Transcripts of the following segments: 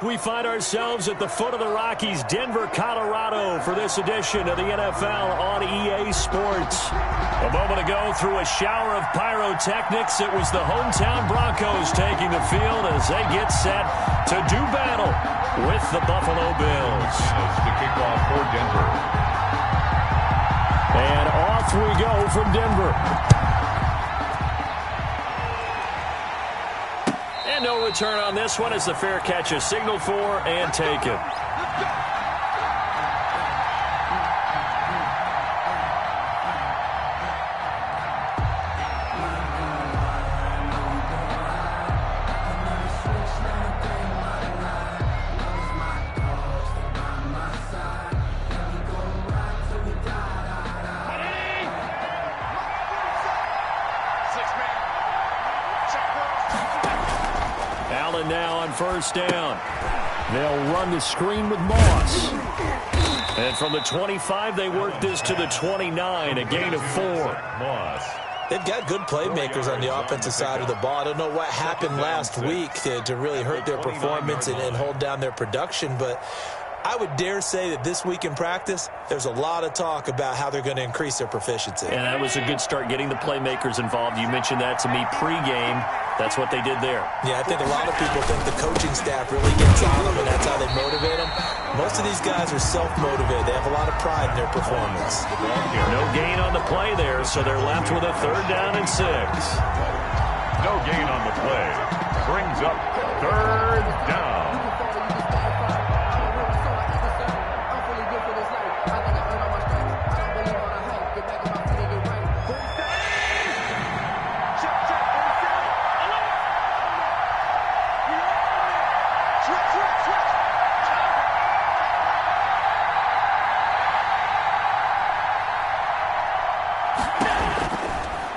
We find ourselves at the foot of the Rockies, Denver, Colorado, for this edition of the NFL on EA Sports. A moment ago, through a shower of pyrotechnics, it was the hometown Broncos taking the field as they get set to do battle with the Buffalo Bills. The kickoff for Denver. And off we go from Denver. And no return on this one as the fair catch is signaled for and taken. Now on first down. They'll run the screen with Moss. And from the 25, they work this to the 29, a gain of 4. Moss. They've got good playmakers on the offensive side of the ball. I don't know what happened last week to really hurt their performance and hold down their production, but I would dare say that this week in practice, there's a lot of talk about how they're going to increase their proficiency. And that was a good start, getting the playmakers involved. You mentioned that to me pregame. That's what they did there. Yeah, I think a lot of people think the coaching staff really gets on them, and that's how they motivate them. Most of these guys are self-motivated. They have a lot of pride in their performance. No gain on the play there, so they're left with a 3rd down and 6. No gain on the play. Brings up 3rd down.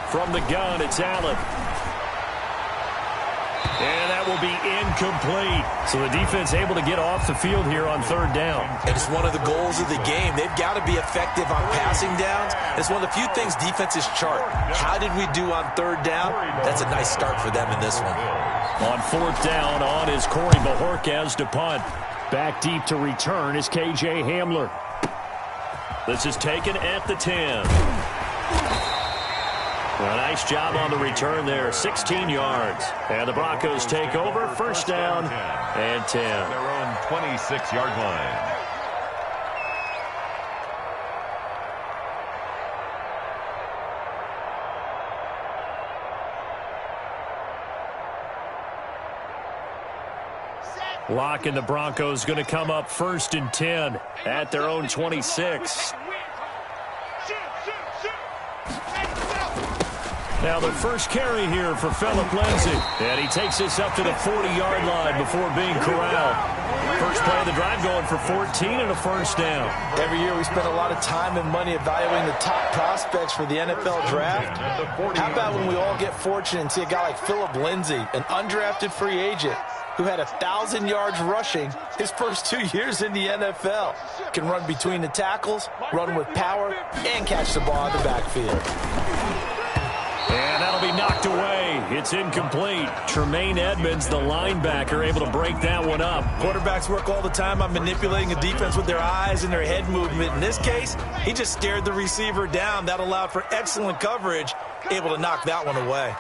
From the gun, it's Allen. And that will be incomplete. So the defense able to get off the field here on 3rd down. And it's one of the goals of the game. They've got to be effective on passing downs. It's one of the few things defenses chart. How did we do on 3rd down? That's a nice start for them in this one. On 4th down, on is Corey Bajorquez to punt. Back deep to return is KJ Hamler. This is taken at the 10. A nice job on the return there, 16 yards. And the Broncos take over, 1st down and 10. Their own 26-yard line. Locke and the Broncos going to come up 1st and 10 at their own 26. Now the first carry here for Phillip Lindsay. And he takes this up to the 40-yard line before being corralled. First play of the drive going for 14 and a 1st down. Every year we spend a lot of time and money evaluating the top prospects for the NFL draft. How about when we all get fortunate and see a guy like Phillip Lindsay, an undrafted free agent, who had 1,000 yards rushing his first 2 years in the NFL. Can run between the tackles, run with power, and catch the ball in the backfield. And that'll be knocked away. It's incomplete. Tremaine Edmonds, the linebacker, able to break that one up. Quarterbacks work all the time on manipulating a defense with their eyes and their head movement. In this case, he just stared the receiver down. That allowed for excellent coverage, able to knock that one away.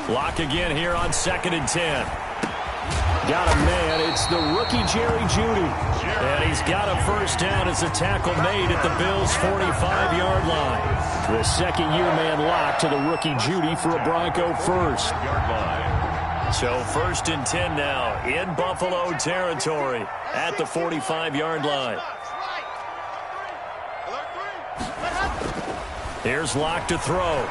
Lock again here on 2nd and 10. Got a man. It's the rookie Jerry Jeudy. And he's got a 1st down as a tackle made at the Bills' 45-yard line. The second-year man Lock to the rookie Jeudy for a Bronco first. So 1st and 10 now in Buffalo territory at the 45-yard line. Here's Lock to throw.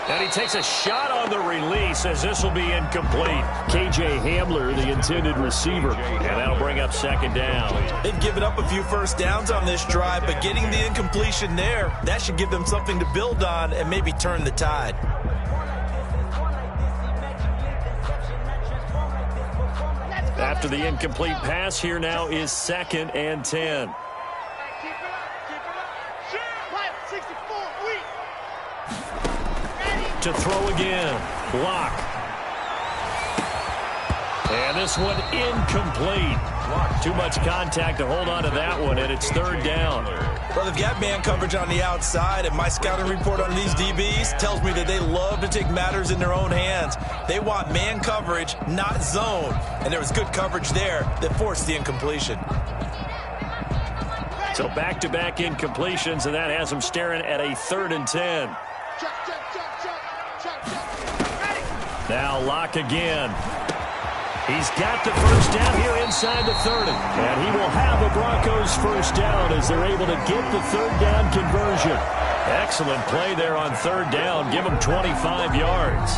And he takes a shot on the release as this will be incomplete. KJ Hamler, the intended receiver. And that'll bring up 2nd down. They've given up a few 1st downs on this drive, but getting the incompletion there, that should give them something to build on and maybe turn the tide. After the incomplete pass, here now is 2nd and 10. to throw again. Block. And this one incomplete. Too much contact to hold on to that one, and it's third down. Well, they've got man coverage on the outside, and my scouting report on these DBs tells me that they love to take matters in their own hands. They want man coverage, not zone. And there was good coverage there that forced the incompletion. So back-to-back incompletions, and that has them staring at a 3rd and 10. Now Locke again. He's got the first down here inside the 30. And he will have a Broncos first down as they're able to get the 3rd down conversion. Excellent play there on 3rd down. Give them 25 yards.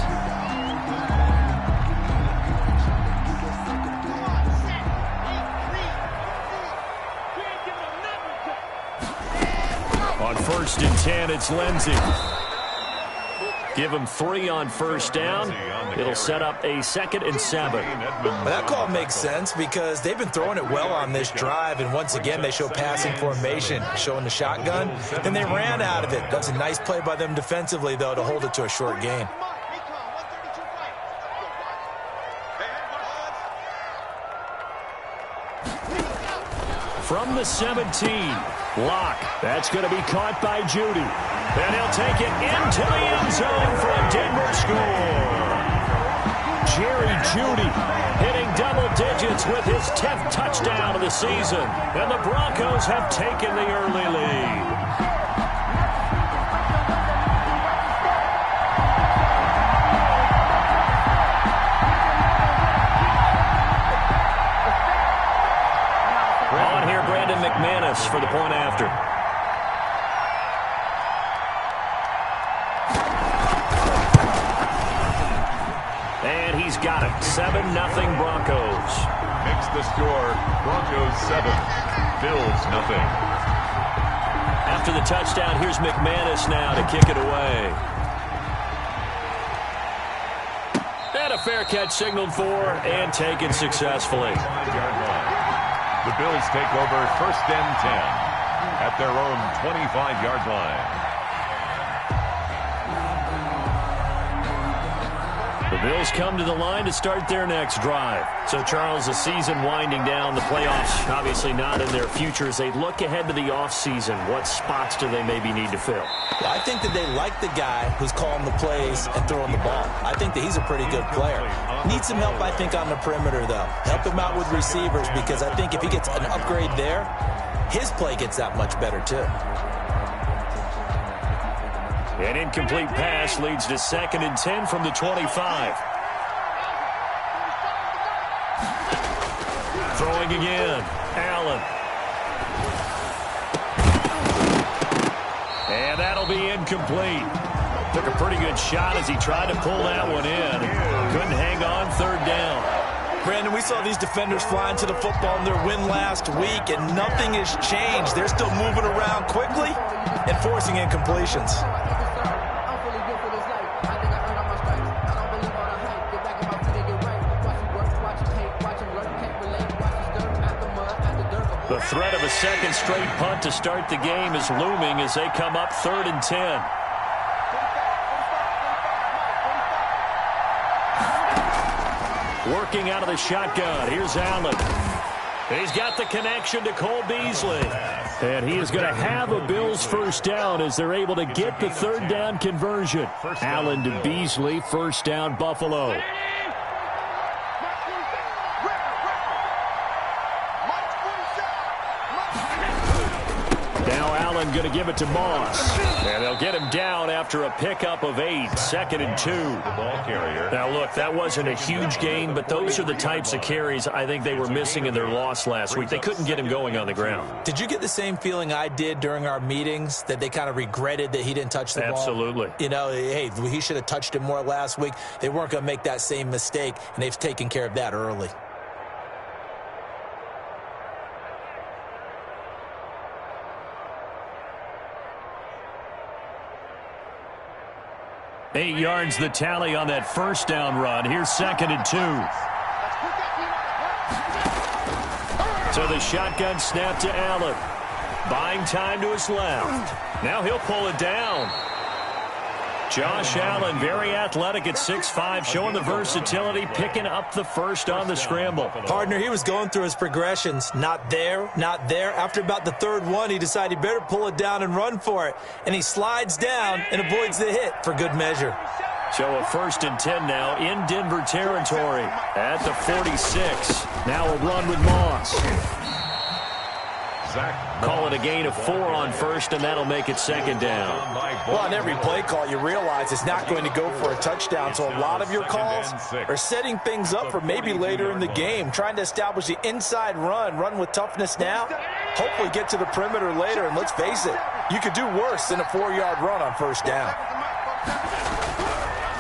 On 1st and 10, it's Lindsey. Give him 3 on first down. It'll set up a 2nd and 7. Well, that call makes sense because they've been throwing it well on this drive, and once again they show passing formation, showing the shotgun, and they ran out of it. That's a nice play by them defensively, though, to hold it to a short gain. From the 17, Locke. That's going to be caught by Judy. And he'll take it into the end zone for a Denver score. Jerry Judy hitting double digits with his 10th touchdown of the season. And the Broncos have taken the early lead. On here, Brandon McManus for the point after. And he's got it. 7-0 Broncos. Makes the score. Broncos 7, Bills nothing. After the touchdown, here's McManus now to kick it away. And a fair catch signaled for and taken successfully. 5-yard line. The Bills take over 1st and 10 at their own 25-yard line. The Bills come to the line to start their next drive. So, Charles, the season winding down, the playoffs obviously not in their future. As they look ahead to the offseason, what spots do they maybe need to fill? Well, I think that they like the guy who's calling the plays and throwing the ball. I think that he's a pretty good player. Needs some help, I think, on the perimeter, though. Help him out with receivers because I think if he gets an upgrade there, his play gets that much better, too. An incomplete pass leads to 2nd and 10 from the 25. Throwing again. Allen. And that'll be incomplete. Took a pretty good shot as he tried to pull that one in. Couldn't hang on 3rd down. Brandon, we saw these defenders flying to the football in their win last week, and nothing has changed. They're still moving around quickly and forcing incompletions. The threat of a 2nd straight punt to start the game is looming as they come up 3rd and 10. Working out of the shotgun. Here's Allen. He's got the connection to Cole Beasley. And he is going to have a Bills first down as they're able to get the 3rd down conversion. Allen to Beasley, first down Buffalo. Going to give it to Moss. And they'll get him down after a pickup of 8. 2nd and 2. The ball carrier. Now, look, that wasn't a huge gain, but those are the types of carries I think they were missing in their loss last week. They couldn't get him going on the ground. Did you get the same feeling I did during our meetings, that they kind of regretted that he didn't touch the ball? Absolutely. You know, hey, he should have touched it more last week. They weren't going to make that same mistake, and they've taken care of that early. Eight yards the tally on that first down run. Here's 2nd and 2. So the shotgun snap to Allen. Buying time to his left. Now he'll pull it down. Josh Allen, very athletic at 6'5", showing the versatility, picking up the first on the scramble. Partner, he was going through his progressions. Not there, not there. After about the third one, he decided he better pull it down and run for it. And he slides down and avoids the hit for good measure. So a 1st and 10 now in Denver territory at the 46. Now a run with Moss. Call it a gain of 4 on first, and that'll make it 2nd down. Well, on every play call, you realize it's not going to go for a touchdown, so a lot of your calls are setting things up for maybe later in the game, trying to establish the inside run with toughness now, hopefully get to the perimeter later, and let's face it, you could do worse than a 4-yard run on 1st down.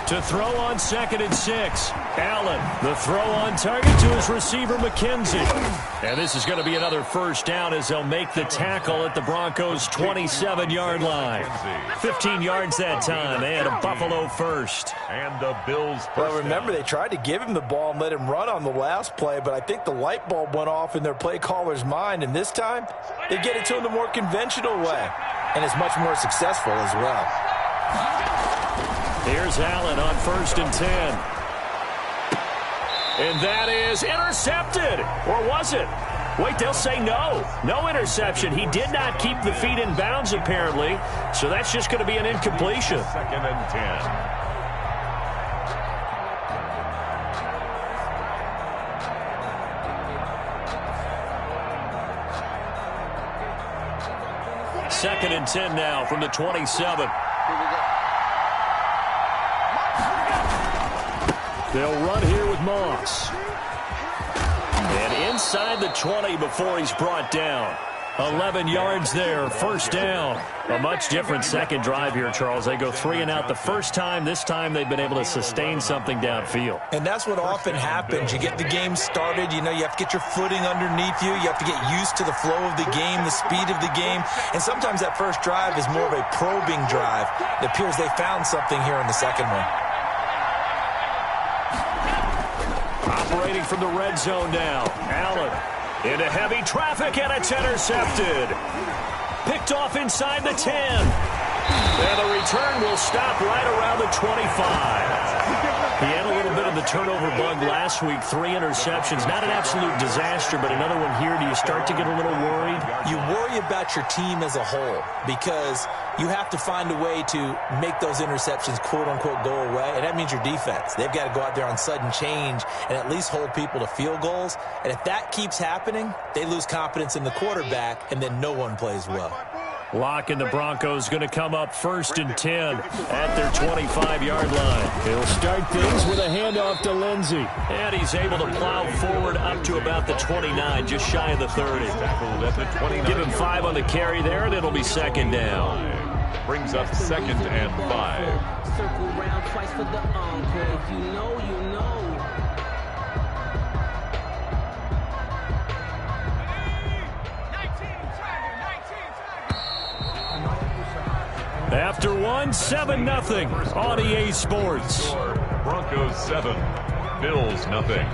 To throw on 2nd and 6. Allen, the throw on target to his receiver, McKenzie. And this is going to be another 1st down as they'll make the tackle at the Broncos' 27-yard line. 15 yards that time, and a Buffalo first. And the Bills first. Well, remember, they tried to give him the ball and let him run on the last play, but I think the light bulb went off in their play caller's mind, and this time they get it to him the more conventional way, and it's much more successful as well. Here's Allen on 1st and 10. And that is intercepted. Or was it? Wait, they'll say no. No interception. He did not keep the feet in bounds, apparently. So that's just going to be an incompletion. 2nd and 10. Second and 10 now from the 27. They'll run here with Moss. And inside the 20 before he's brought down. 11 yards there, 1st down. A much different second drive here, Charles. They go 3 and out the first time. This time they've been able to sustain something downfield. And that's what often happens. You get the game started. You know, you have to get your footing underneath you. You have to get used to the flow of the game, the speed of the game. And sometimes that first drive is more of a probing drive. It appears they found something here in the second one. Operating from the red zone now. Allen into heavy traffic, and it's intercepted. Picked off inside the 10. And the return will stop right around the 25. He had a little bit of the turnover bug last week. 3 interceptions. Not an absolute disaster, but another one here. Do you start to get a little worried? You worry about your team as a whole because you have to find a way to make those interceptions, quote-unquote, go away, and that means your defense. They've got to go out there on sudden change and at least hold people to field goals, and if that keeps happening, they lose confidence in the quarterback, and then no one plays well. Lock and the Broncos going to come up 1st and 10 at their 25-yard line. He'll start things with a handoff to Lindsey. And he's able to plow forward up to about the 29, just shy of the 30. Give him 5 on the carry there, and it'll be 2nd down. Brings up 2nd and 5. Circle round twice for the encore. If you know, you know. After 1, 7-0 on EA Sports. Broncos 7, Bills nothing.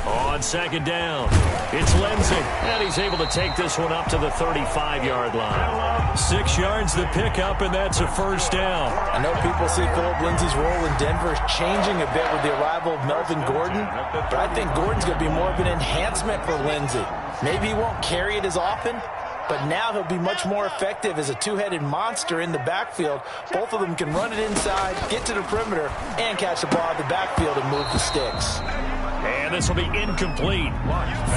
On 2nd down, it's Lindsey, and he's able to take this one up to the 35-yard line. 6 yards the pickup, and that's a 1st down. I know people see Philip Lindsey's role in Denver changing a bit with the arrival of Melvin Gordon, but I think Gordon's going to be more of an enhancement for Lindsey. Maybe he won't carry it as often, but now he'll be much more effective as a two-headed monster in the backfield. Both of them can run it inside, get to the perimeter, and catch the ball at the backfield and move the sticks. And this will be incomplete.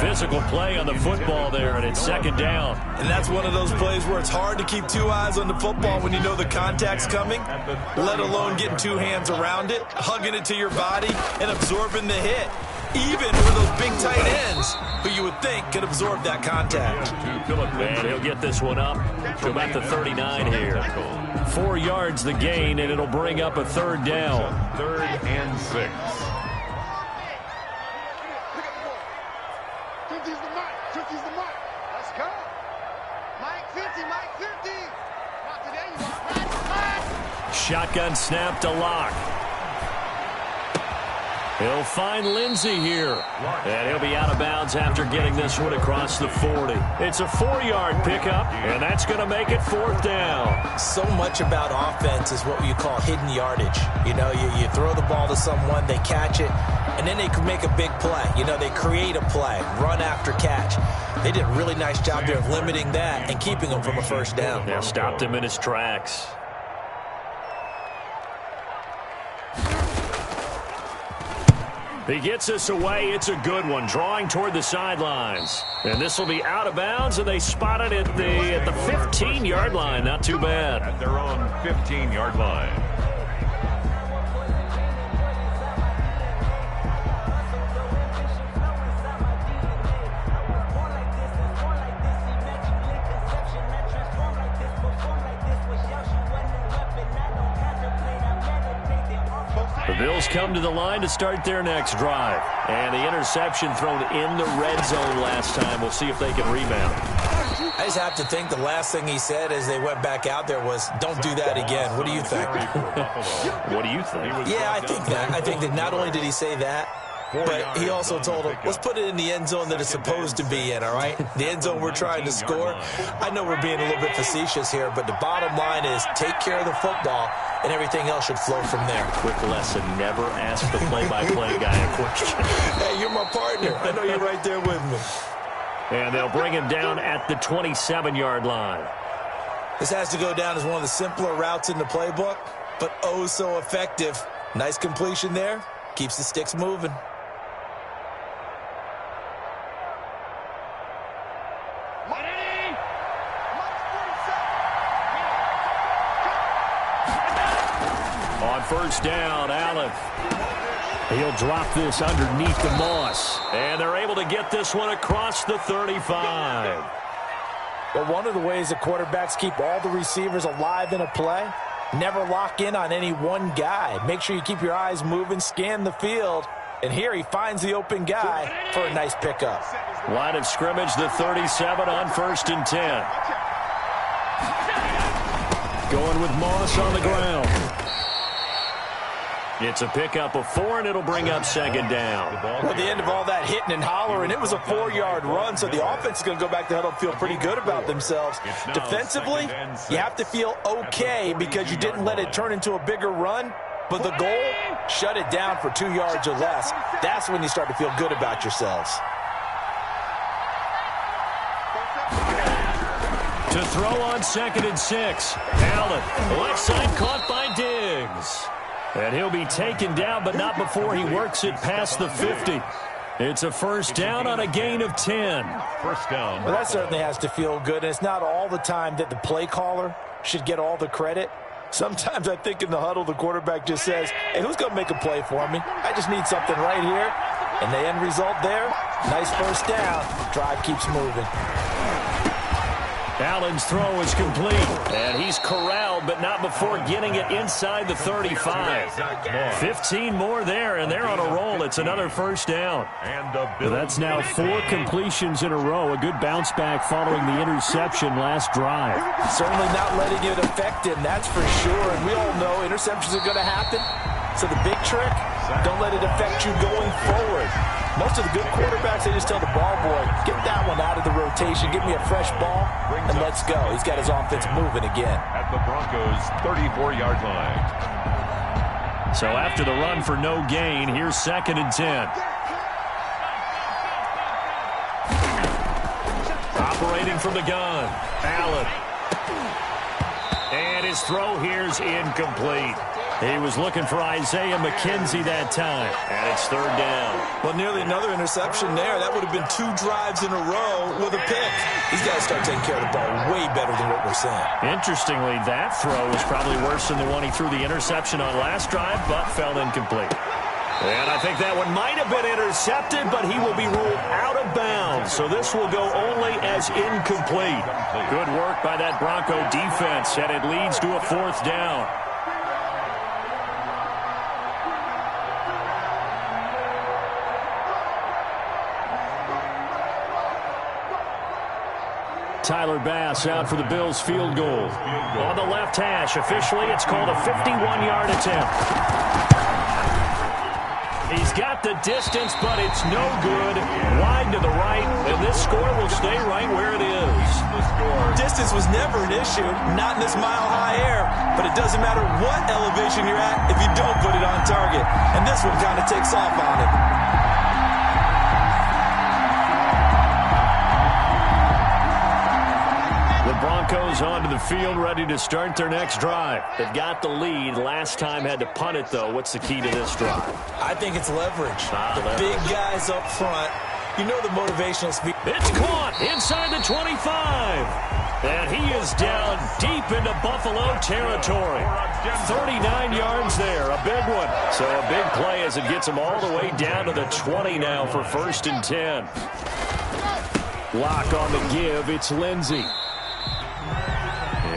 Physical play on the football there, and it's 2nd down. And that's one of those plays where it's hard to keep 2 eyes on the football when you know the contact's coming, let alone getting 2 hands around it, hugging it to your body, and absorbing the hit. Even with those big tight ends who you would think could absorb that contact. And he'll get this one up to about the 39 here. 4 yards the gain, and it'll bring up a 3rd down. 3rd and 6. Shotgun snap to Locke. He'll find Lindsey here. And he'll be out of bounds after getting this one across the 40. It's a 4-yard pickup, and that's going to make it 4th down. So much about offense is what you call hidden yardage. You know, you throw the ball to someone, they catch it, and then they can make a big play. You know, they create a play, run after catch. They did a really nice job there of limiting that and keeping him from a first down. Yeah, stopped him in his tracks. He gets us away. It's a good one, drawing toward the sidelines. And this will be out of bounds, and they spot it at the 15-yard line. Not too bad. At their own 15-yard line. The Bills come to the line to start their next drive. And the interception thrown in the red zone last time. We'll see if they can rebound. I just have to think the last thing he said as they went back out there was, don't do that again. What do you think? What do you think? Yeah, I think that. I think that not only did he say that, but he also told him, let's put it in the end zone that it's supposed to be in, all right? The end zone we're trying to score. I know we're being a little bit facetious here, but the bottom line is take care of the football, and everything else should flow from there. Quick lesson, never ask the play-by-play guy a question. Hey, you're my partner. I know you're right there with me. And they'll bring him down at the 27-yard line. This has to go down as one of the simpler routes in the playbook, but oh so effective. Nice completion there. Keeps the sticks moving. On first down, Allen. He'll drop this underneath the moss. And they're able to get this one across the 35. Well, one of the ways the quarterbacks keep all the receivers alive in a play, never lock in on any one guy. Make sure you keep your eyes moving, scan the field. And here he finds the open guy for a nice pickup. Line of scrimmage, the 37 on 1st and 10. Going with Moss on the ground. It's a pickup of 4, and it'll bring up 2nd down. Well, at the end of all that hitting and hollering, it was a 4-yard run, so the offense is going to go back to huddle and feel pretty good about themselves. Defensively, you have to feel okay because you didn't let it turn into a bigger run, but the goal, shut it down for 2 yards or less. That's when you start to feel good about yourselves. To throw on 2nd and 6. Allen, left side caught by Diggs. And he'll be taken down, but not before he works it past the 50. It's a first down on a gain of 10. First down. Well, that certainly has to feel good. And it's not all the time that the play caller should get all the credit. Sometimes I think in the huddle, the quarterback just says, hey, who's going to make a play for me? I just need something right here. And the end result there, nice first down. Drive keeps moving. Allen's throw is complete, and he's corralled, but not before getting it inside the 35. 15 more there, and they're on a roll. It's another first down. That's now 4 completions in a row. A good bounce back following the interception last drive. Certainly not letting it affect him, that's for sure. And we all know interceptions are going to happen. So the big trick, don't let it affect you going forward. Most of the good quarterbacks, they just tell the ball boy, get that one out of the rotation, give me a fresh ball, and let's go. He's got his offense moving again. At the Broncos' 34-yard line. So after the run for no gain, here's 2nd and 10. Operating from the gun, Allen. And his throw here's incomplete. He was looking for Isaiah McKenzie that time, and it's 3rd down. Well, nearly another interception there. That would have been 2 drives in a row with a pick. These guys start taking care of the ball way better than what we're saying. Interestingly, that throw was probably worse than the one he threw the interception on last drive, but fell incomplete. And I think that one might have been intercepted, but he will be ruled out of bounds. So this will go only as incomplete. Good work by that Bronco defense, and it leads to a 4th down. Tyler Bass out for the Bills field goal. On the left hash, officially it's called a 51-yard attempt. He's got the distance, but it's no good. Wide to the right, and this score will stay right where it is. Distance was never an issue, not in this mile-high air, but it doesn't matter what elevation you're at if you don't put it on target. And this one kind of takes off on it. Broncos onto the field, ready to start their next drive. They've got the lead. Last time had to punt it, though. What's the key to this drive? I think it's leverage. Leverage. Big guys up front. You know the motivational speed. It's caught inside the 25. And he is down deep into Buffalo territory. 39 yards there, a big one. So a big play as it gets him all the way down to the 20 now for 1st and 10. Lock on the give. It's Lindsey.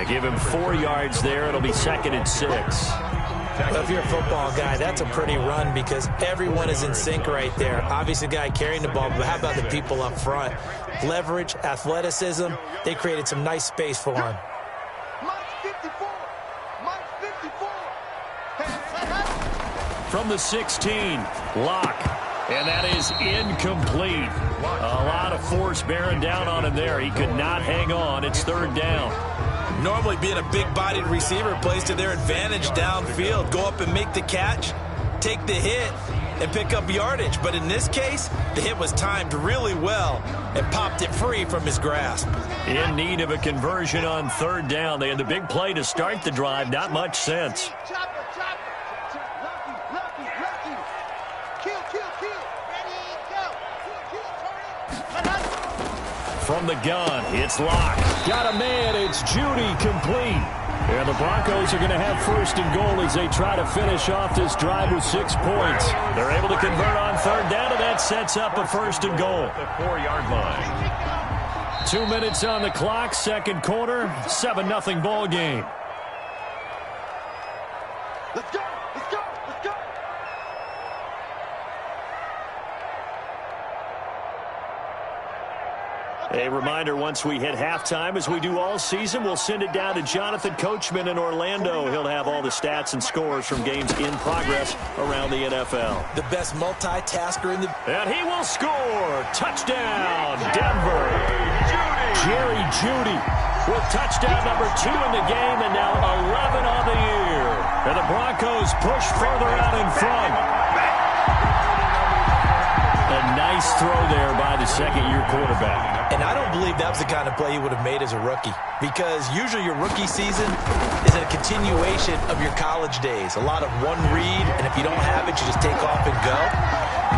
Give him 4 yards there. It'll be 2nd and 6. Well, if you're a football guy, that's a pretty run because everyone is in sync right there. Obviously, the guy carrying the ball, but how about the people up front? Leverage, athleticism. They created some nice space for him. From the 16, Lock. And that is incomplete. A lot of force bearing down on him there. He could not hang on. It's 3rd down. Normally being a big-bodied receiver plays to their advantage downfield. Go up and make the catch, take the hit, and pick up yardage. But in this case, the hit was timed really well and popped it free from his grasp. In need of a conversion on 3rd down. They had the big play to start the drive. Not much sense. From the gun, it's Lock. Got a man, it's Judy, complete. And the Broncos are going to have 1st and goal as they try to finish off this drive with 6 points. They're able to convert on 3rd down, and that sets up a 1st and goal. The 4-yard line. 2 minutes on the clock, 2nd quarter, 7-0 ball game. Let's go, let's go, let's go. A reminder, once we hit halftime, as we do all season, we'll send it down to Jonathan Coachman in Orlando. He'll have all the stats and scores from games in progress around the NFL. The best multitasker in the... And he will score. Touchdown, Denver. Jerry Jeudy with touchdown number 2 in the game, and now 11 on the year. And the Broncos push further out in front. A nice throw there by the 2nd-year quarterback. And I don't believe that was the kind of play he would have made as a rookie, because usually your rookie season is a continuation of your college days. A lot of one read, and if you don't have it, you just take off and go.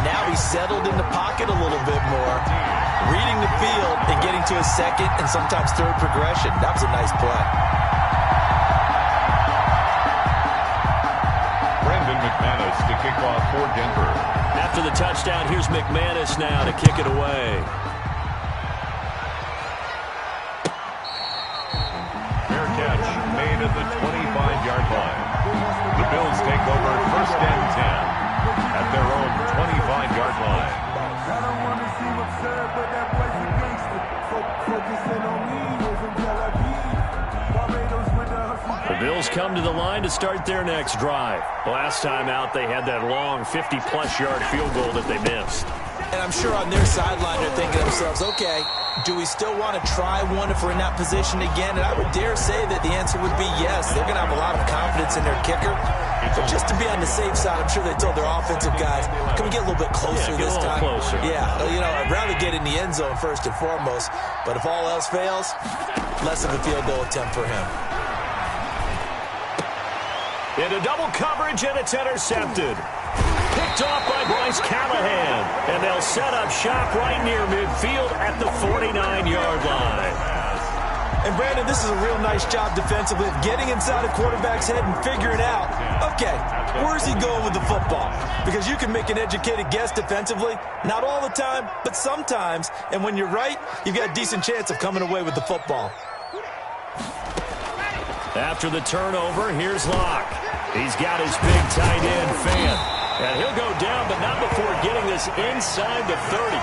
Now he's settled in the pocket a little bit more, reading the field and getting to his 2nd and sometimes 3rd progression. That was a nice play. Brendan McManus to kick off for Denver. After the touchdown, here's McManus now to kick it away. Fair catch made at the 25-yard line. The Bills take over 1st and 10 at their own 25-yard line. I don't want to see what's said, but that place is gangster. Focusing on me, wasn't Tel Aviv. Barbados with the hustle. The Bills come to the line to start their next drive. Last time out, they had that long 50-plus yard field goal that they missed. And I'm sure on their sideline they're thinking to themselves, okay, do we still want to try one if we're in that position again? And I would dare say that the answer would be yes. They're going to have a lot of confidence in their kicker. But just to be on the safe side, I'm sure they told their offensive guys, can we get a little bit closer this time? Closer. Yeah, you know, I'd rather get in the end zone first and foremost. But if all else fails, less of a field goal attempt for him. Into double coverage, and it's intercepted. Picked off by Bryce Callahan. And they'll set up shop right near midfield at the 49-yard line. And, Brandon, this is a real nice job defensively of getting inside a quarterback's head and figuring out, okay, where's he going with the football? Because you can make an educated guess defensively. Not all the time, but sometimes. And when you're right, you've got a decent chance of coming away with the football. After the turnover, here's Locke. He's got his big tight end fan. And he'll go down, but not before getting this inside the 30.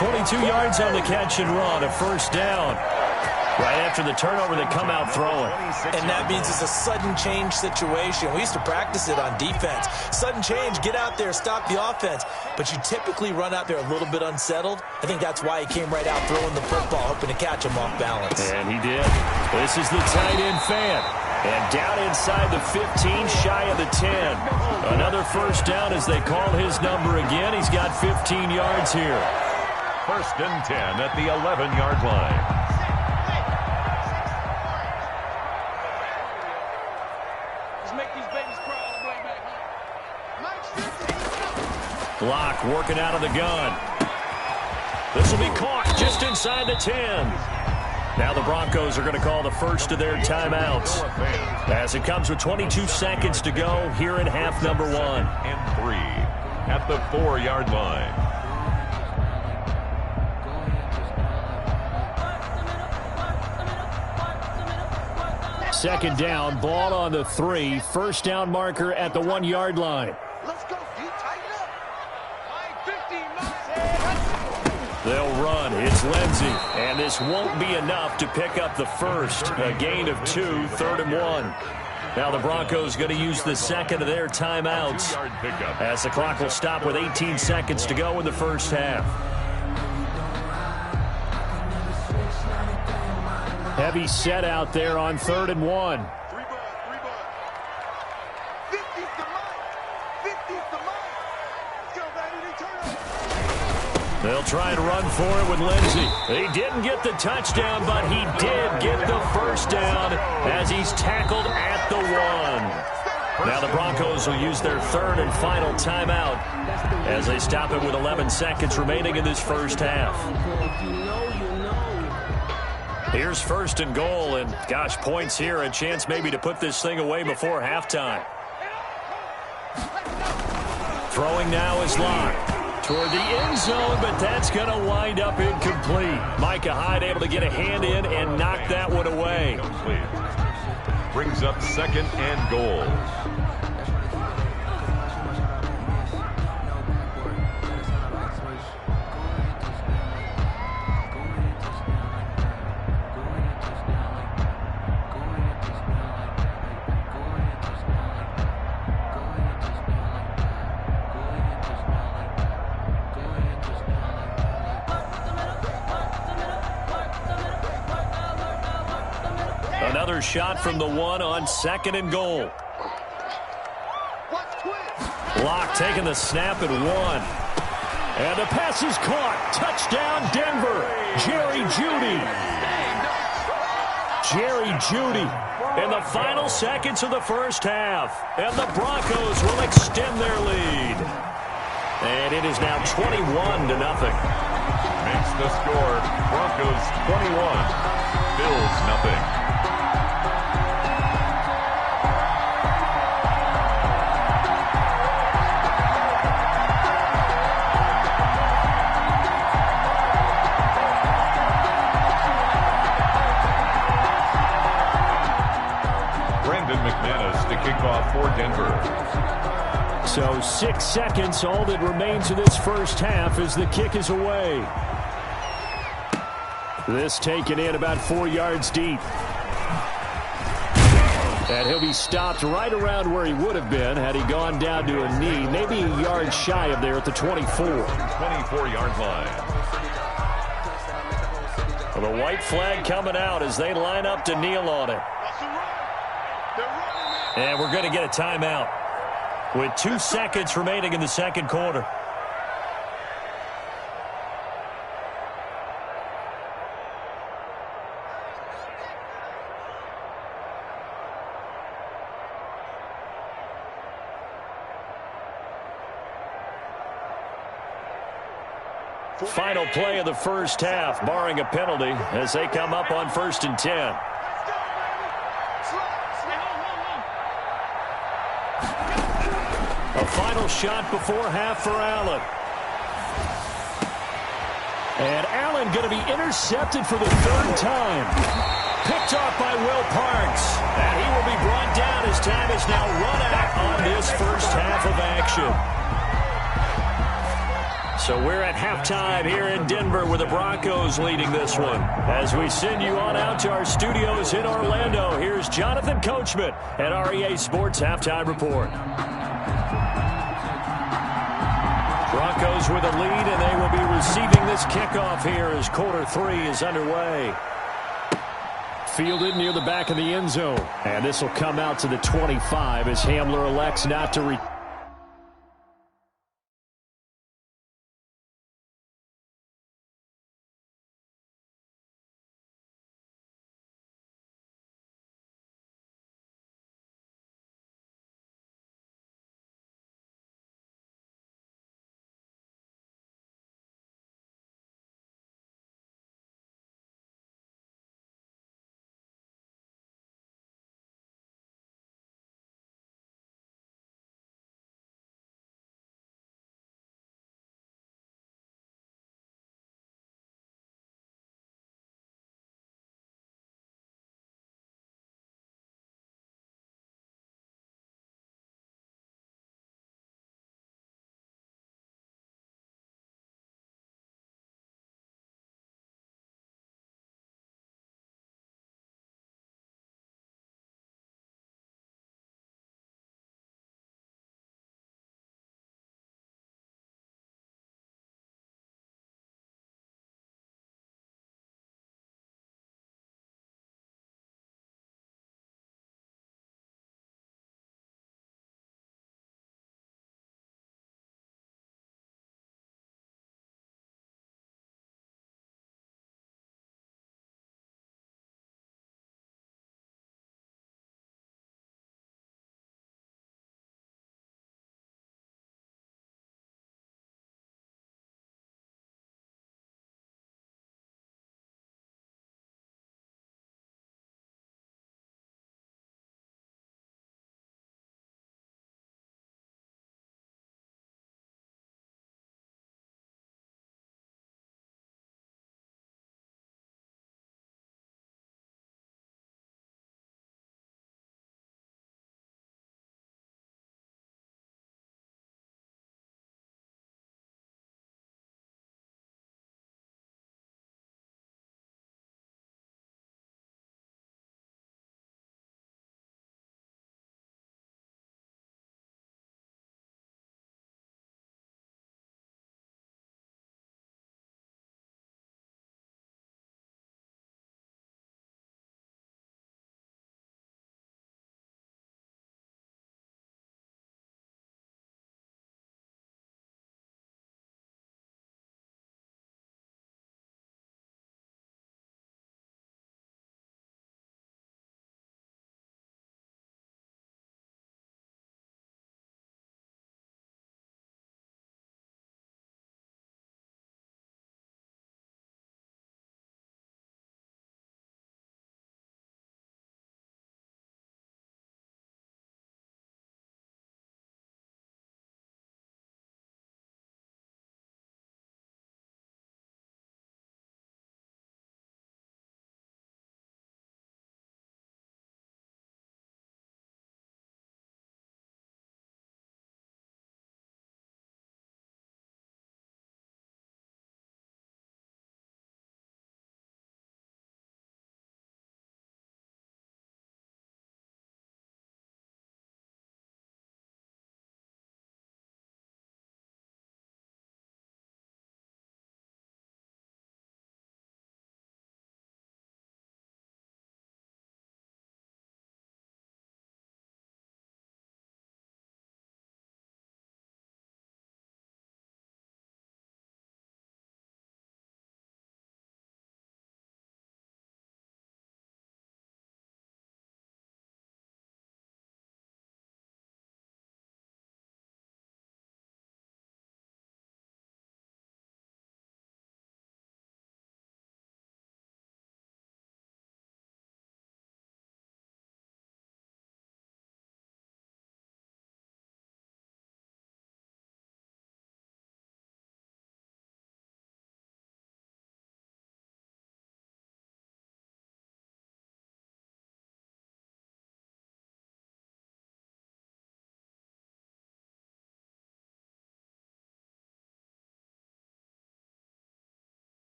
22 yards on the catch and run, a 1st down. Right after the turnover, they come out throwing. And that means it's a sudden change situation. We used to practice it on defense. Sudden change, get out there, stop the offense. But you typically run out there a little bit unsettled. I think that's why he came right out throwing the football, hoping to catch him off balance. And he did. This is the tight end fan. And down inside the 15, shy of the 10. Another first down as they call his number again. He's got 15 yards here. First and 10 at the 11-yard line. Block working out of the gun. This will be caught just inside the 10. Now the Broncos are going to call the first of their timeouts as it comes with 22 seconds to go here in half number 1. And 3 at the 4-yard line. Second down, ball on the 3. First down marker at the 1-yard line. Let's go, D. Tighten up. They'll run. It's Lindsey. And this won't be enough to pick up the first. A gain of 2, 3rd and 1. Now the Broncos going to use the second of their timeouts as the clock will stop with 18 seconds to go in the first half. Heavy set out there on 3rd and 1. They'll try and run for it with Lindsey. He didn't get the touchdown, but he did get the first down as he's tackled at the 1. Now the Broncos will use their 3rd and final timeout as they stop it with 11 seconds remaining in this first half. Here's 1st and goal, and gosh, points here, a chance maybe to put this thing away before halftime. Throwing now is Locke toward the end zone, but that's going to wind up incomplete. Micah Hyde able to get a hand in and knock that one away. Brings up 2nd and goal. Another shot from the 1 on 2nd and goal. Locke taking the snap at 1. And the pass is caught. Touchdown, Denver. Jerry Jeudy. Jerry Jeudy in the final seconds of the first half. And the Broncos will extend their lead. And it is now 21-0. Makes the score. Broncos 21. Bills nothing. For Denver. So 6 seconds, all that remains of this first half as the kick is away. This taken in about 4 yards deep. And he'll be stopped right around where he would have been had he gone down to a knee, maybe a yard shy of there at the 24. 24-yard line. Well, the white flag coming out as they line up to kneel on it. And we're going to get a timeout with 2 seconds remaining in the second quarter. Final play of the first half, barring a penalty, as they come up on 1st and 10. A final shot before half for Allen. And Allen going to be intercepted for the 3rd time. Picked off by Will Parks. And he will be brought down as time is now run out on this first half of action. So we're at halftime here in Denver with the Broncos leading this one. As we send you on out to our studios in Orlando, here's Jonathan Coachman at REA Sports Halftime Report. Broncos with a lead, and they will be receiving this kickoff here as quarter 3 is underway. Fielded near the back of the end zone. And this will come out to the 25 as Hamler elects not to